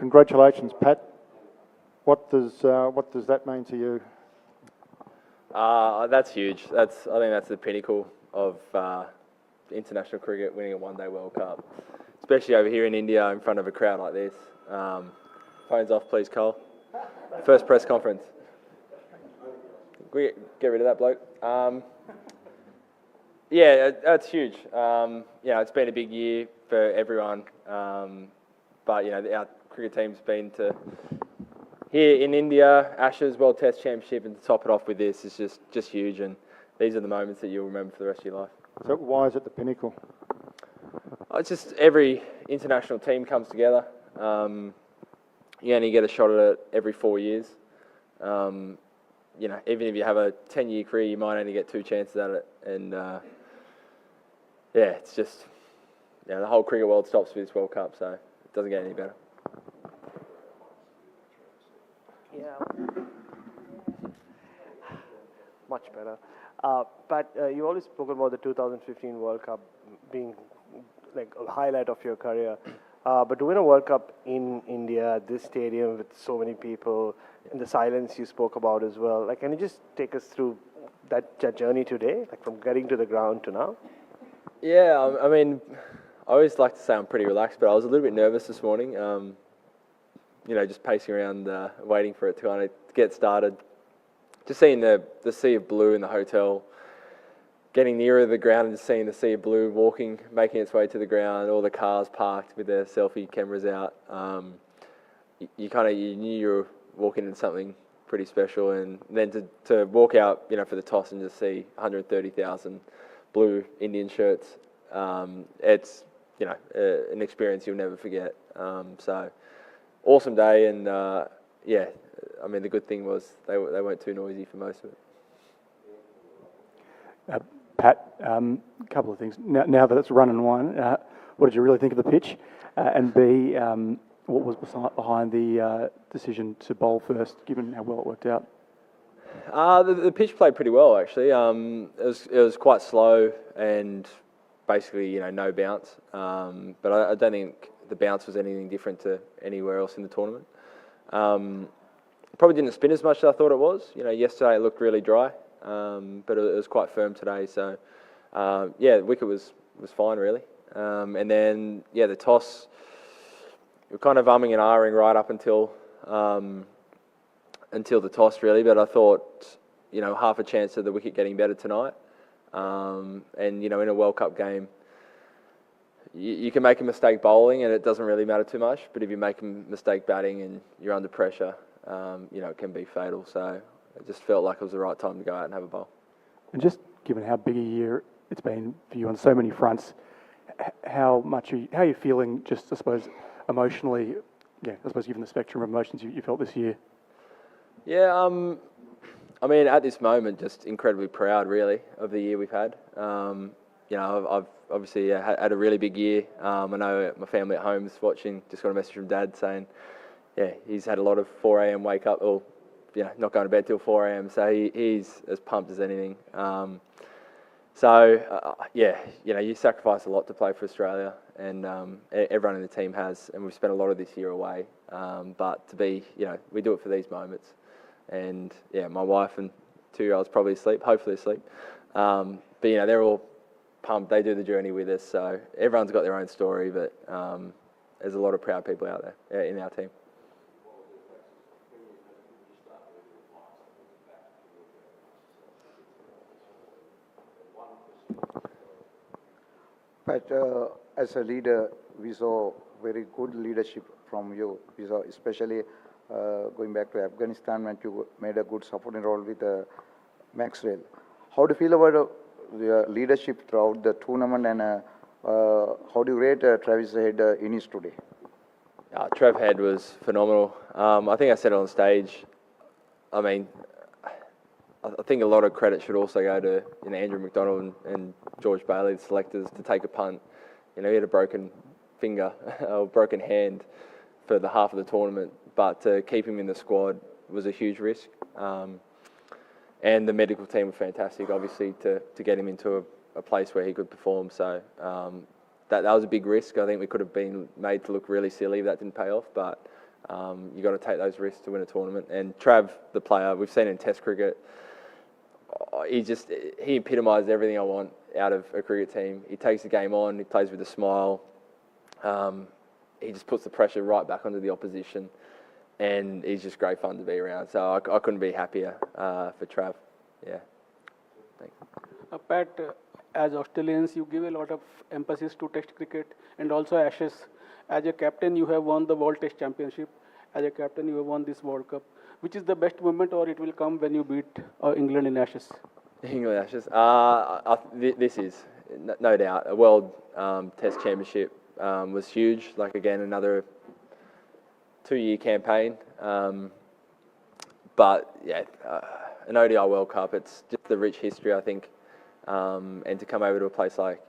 congratulations, Pat. What does that mean to you? That's huge. I think that's the pinnacle of international cricket, winning a one-day World Cup, especially over here in India in front of a crowd like this. Phones off, please, Cole. First press conference. We get rid of that bloke. Yeah, that's huge. It's been a big year for everyone, but our cricket team's been to here in India, Ashes World Test Championship, and to top it off with this is just huge. And these are the moments that you'll remember for the rest of your life. So why is it the pinnacle? It's just every international team comes together. You only get a shot at it every 4 years. Even if you have a 10-year career, you might only get 2 chances at it. And it's just the whole cricket world stops for this World Cup, so it doesn't get any better. Yeah, much better. But you always spoken about the 2015 World Cup being like a highlight of your career. But to win a World Cup in India, this stadium with so many people, and the silence you spoke about as well, can you just take us through that journey today, from getting to the ground to now? Yeah, I mean, I always like to say I'm pretty relaxed, but I was a little bit nervous this morning. Just pacing around, waiting for it to kind of get started. Just seeing the sea of blue in the hotel, getting nearer the ground and just seeing the sea of blue making its way to the ground, all the cars parked with their selfie cameras out. You knew you were walking into something pretty special, and then to walk out, for the toss and just see 130,000 blue Indian shirts, it's an experience you'll never forget. So awesome day, and the good thing was they weren't too noisy for most of it. Pat, a couple of things. Now that it's run and won, what did you really think of the pitch? And B, what was behind the decision to bowl first, given how well it worked out? The pitch played pretty well, actually. It was quite slow and basically, no bounce. But I don't think the bounce was anything different to anywhere else in the tournament. Probably didn't spin as much as I thought it was. Yesterday it looked really dry, but it was quite firm today. So, the wicket was fine, really. And then, the toss, we were kind of umming and ahhing right up until the toss, really. But I thought, half a chance of the wicket getting better tonight. And, in a World Cup game, you can make a mistake bowling and it doesn't really matter too much. But if you make a mistake batting and you're under pressure, it can be fatal. So it just felt like it was the right time to go out and have a bowl. And just given how big a year it's been for you on so many fronts, how are you feeling, just, I suppose, emotionally, given the spectrum of emotions you felt this year? Yeah, at this moment, just incredibly proud, really, of the year we've had. I've obviously had a really big year. I know my family at home is watching. Just got a message from Dad saying, he's had a lot of 4 a.m. wake up, or not going to bed till 4 a.m. So he's as pumped as anything. You sacrifice a lot to play for Australia, and everyone in the team has, and we've spent a lot of this year away. But to be, we do it for these moments. And my wife and 2-year-olds probably asleep, hopefully asleep. But they're all pumped. They do the journey with us. So everyone's got their own story, but there's a lot of proud people out there in our team. But as a leader, we saw very good leadership from you. We saw especially going back to Afghanistan when you made a good supporting role with Maxwell. How do you feel about your leadership throughout the tournament, and how do you rate Travis Head innings today? Trev Head was phenomenal. I think I said it on stage. I think a lot of credit should also go to Andrew McDonald and George Bailey, the selectors, to take a punt. He had a broken finger or broken hand for the half of the tournament, but to keep him in the squad was a huge risk. And the medical team were fantastic, obviously, to get him into a place where he could perform. So that was a big risk. I think we could have been made to look really silly if that didn't pay off, but You got to take those risks to win a tournament. And Trav, the player, we've seen in Test cricket, he epitomised everything I want out of a cricket team. He takes the game on, he plays with a smile. He just puts the pressure right back onto the opposition, and he's just great fun to be around. So I couldn't be happier for Trav. Yeah. Thanks. Pat, as Australians, you give a lot of emphasis to Test cricket and also Ashes. As a captain, you have won the World Test Championship. As a captain, you have won this World Cup. Which is the best moment, or it will come when you beat England in Ashes? England Ashes. This is no doubt a World Test Championship was huge. Like again, another 2-year campaign. But yeah, an ODI World Cup. It's just the rich history, I think, and to come over to a place like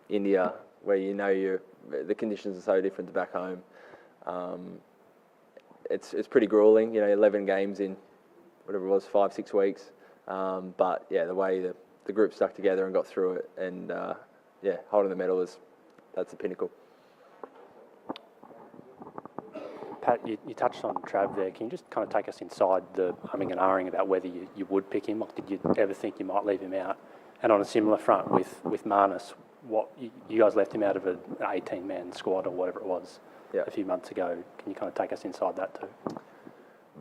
India, where you know the conditions are so different to back home. It's pretty grueling. 11 games in whatever it was, 5-6 weeks. But yeah, the way the group stuck together and got through it, and yeah, holding the medal that's the pinnacle. Pat, you touched on Trav there. Can you just kind of take us inside the humming and ahhing about whether you would pick him, or did you ever think you might leave him out? And on a similar front with Marnus, you guys left him out of an 18-man squad or whatever it was a few months ago. Can you kind of take us inside that too?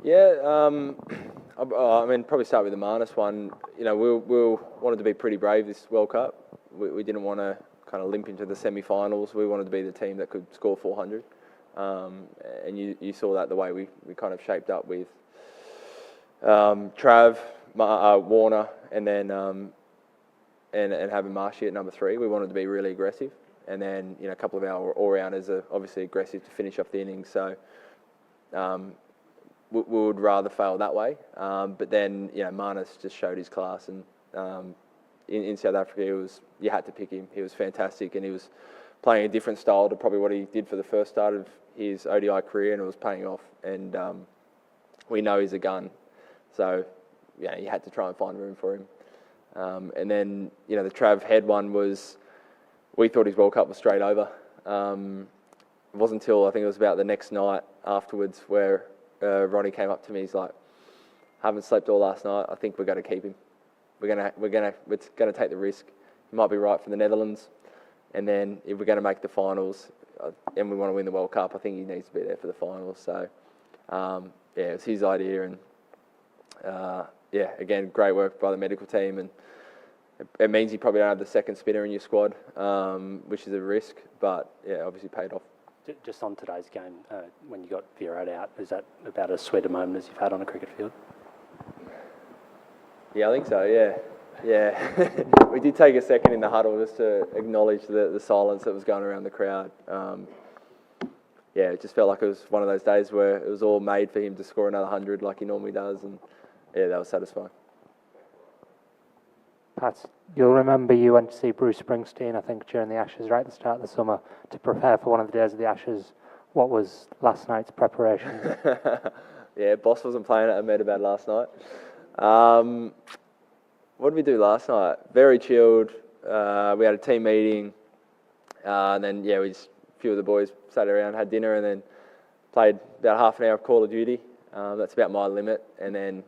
Yeah, I mean, probably start with the Marnus one. We wanted to be pretty brave this World Cup. We didn't want to kind of limp into the semi-finals. We wanted to be the team that could score 400. And you saw that the way we kind of shaped up with Trav, Warner, and then and having Marshy at number 3. We wanted to be really aggressive, and then a couple of our all-rounders are obviously aggressive to finish off the innings. So we would rather fail that way. But then Marnus just showed his class, and in South Africa you had to pick him. He was fantastic, and he was playing a different style to probably what he did for the first start of his ODI career, and it was paying off. And we know he's a gun, so yeah, you had to try and find room for him. And then the Trav Head one was, we thought his World Cup was straight over. It wasn't until I think it was about the next night afterwards where Ronnie came up to me. He's like, "Haven't slept all last night. I think we're going to keep him. We're going to take the risk. He might be right for the Netherlands, and then if we're going to make the finals and we want to win the World Cup, I think he needs to be there for the finals." So yeah, it was his idea, and yeah, again, great work by the medical team, and it means you probably don't have the second spinner in your squad, which is a risk, but yeah, obviously paid off. Just on today's game, when you got Virat out, is that about as sweet a moment as you've had on a cricket field? Yeah, I think so, yeah. We did take a second in the huddle just to acknowledge the silence that was going around the crowd. Yeah, it just felt like it was one of those days where it was all made for him to score another 100 like he normally does, and yeah, that was satisfying. Pat, you'll remember you went to see Bruce Springsteen, I think, during the Ashes, right at the start of the summer, to prepare for one of the days of the Ashes. What was last night's preparation? Yeah, Boss wasn't playing at Ahmedabad last night. What did we do last night? Very chilled. We had a team meeting, and then yeah, a few of the boys sat around, had dinner, and then played about half an hour of Call of Duty. That's about my limit, and then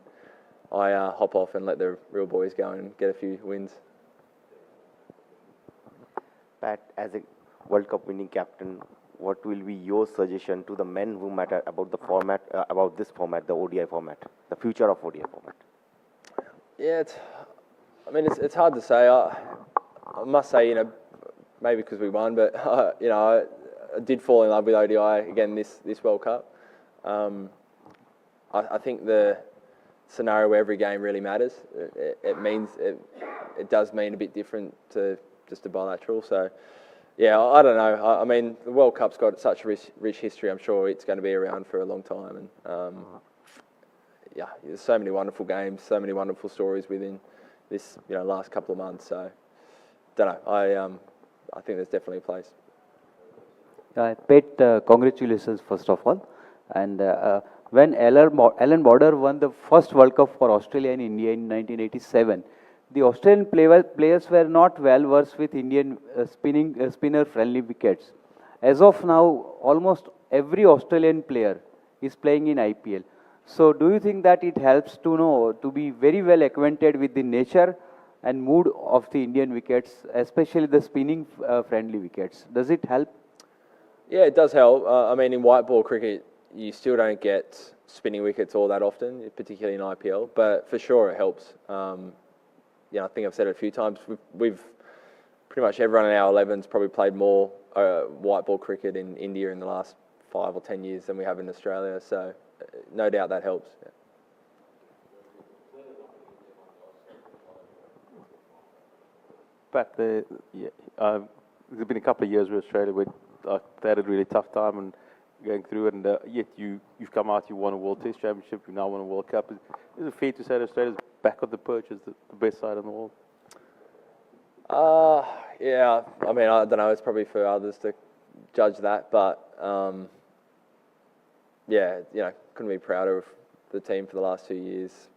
I hop off and let the real boys go and get a few wins. Pat, as a World Cup winning captain, what will be your suggestion to the men who matter about the format, about this format, the ODI format, the future of ODI format? Yeah, it's hard to say. I must say, maybe because we won, but I did fall in love with ODI again this World Cup. I think the scenario where every game really matters. It does mean a bit different to just a bilateral. So, yeah, I don't know. I mean, the World Cup's got such a rich history. I'm sure it's going to be around for a long time. And yeah, there's so many wonderful games, so many wonderful stories within this last couple of months. So, don't know. I think there's definitely a place. Pat, congratulations first of all. And when Alan Border won the first World Cup for Australia and India in 1987, the Australian players were not well versed with Indian spinner-friendly wickets. As of now, almost every Australian player is playing in IPL. So do you think that it helps to know, to be very well acquainted with the nature and mood of the Indian wickets, especially the spinning friendly wickets? Does it help? Yeah, it does help. I mean, in white ball cricket, you still don't get spinning wickets all that often, particularly in IPL. But for sure, it helps. Yeah, I think I've said it a few times. We've pretty much everyone in our 11's probably played more white ball cricket in India in the last 5 or 10 years than we have in Australia. So no doubt that helps. Yeah. Pat, there's been a couple of years where Australia they had a really tough time and going through it, and yet you've come out, you won a World Test Championship, you now won a World Cup. Is it fair to say that Australia's back on the perch as the best side in the world? Yeah, I mean, I don't know, it's probably for others to judge that, but yeah, couldn't be prouder of the team for the last 2 years.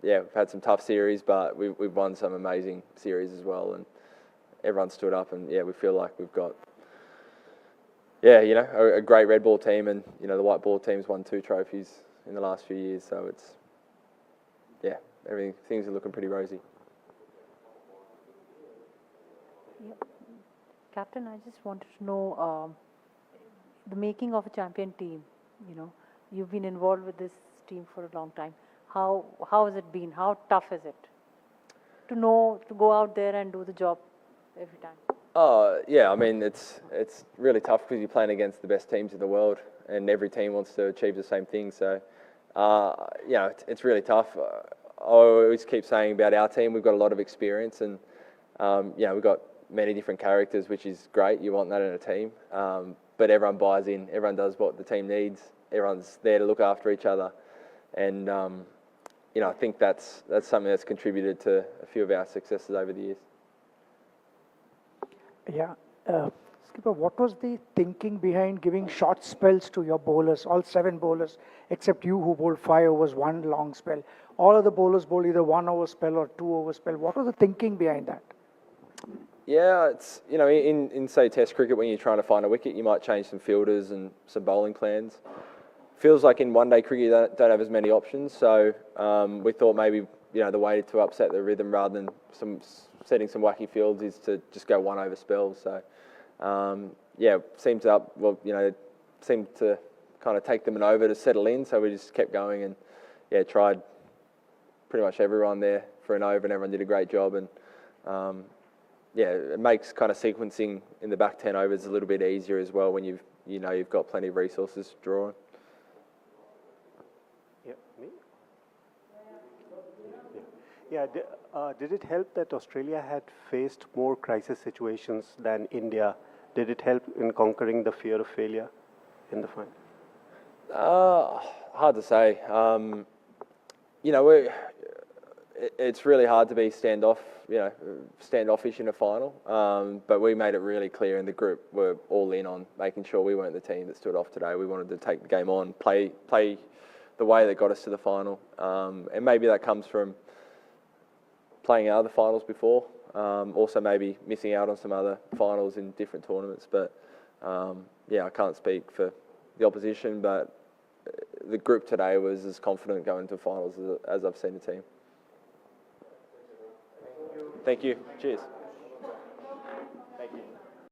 We've had some tough series, but we've won some amazing series as well, and everyone stood up, and we feel like we've got a great red ball team, and the white ball team's won 2 trophies in the last few years, so it's things are looking pretty rosy. Yep. Captain, I just wanted to know the making of a champion team. You've been involved with this team for a long time. How has it been? How tough is it to go out there and do the job every time? Yeah, I mean, it's really tough because you're playing against the best teams in the world, and every team wants to achieve the same thing. So, it's really tough. I always keep saying about our team, we've got a lot of experience, and we've got many different characters, which is great. You want that in a team, but everyone buys in. Everyone does what the team needs. Everyone's there to look after each other, and I think that's something that's contributed to a few of our successes over the years. Yeah. Skipper, what was the thinking behind giving short spells to your bowlers, all 7 bowlers, except you who bowled 5 overs, 1 long spell? All other bowlers bowled either 1 over spell or 2 over spell. What was the thinking behind that? Yeah, it's, in say Test cricket, when you're trying to find a wicket, you might change some fielders and some bowling plans. Feels like in one-day cricket you don't have as many options, so we thought maybe the way to upset the rhythm rather than setting some wacky fields is to just go 1 over spells. So seemed to kind of take them an over to settle in, so we just kept going and tried pretty much everyone there for an over, and everyone did a great job, and it makes kind of sequencing in the back 10 overs a little bit easier as well when you've got plenty of resources to draw on. Yeah, did it help that Australia had faced more crisis situations than India? Did it help in conquering the fear of failure in the final? Hard to say. It's really hard to be standoffish in a final. But we made it really clear in the group we're all in on making sure we weren't the team that stood off today. We wanted to take the game on, play the way that got us to the final, and maybe that comes from playing other finals before, also maybe missing out on some other finals in different tournaments. But I can't speak for the opposition, but the group today was as confident going to finals as I've seen the team. Thank you. Cheers.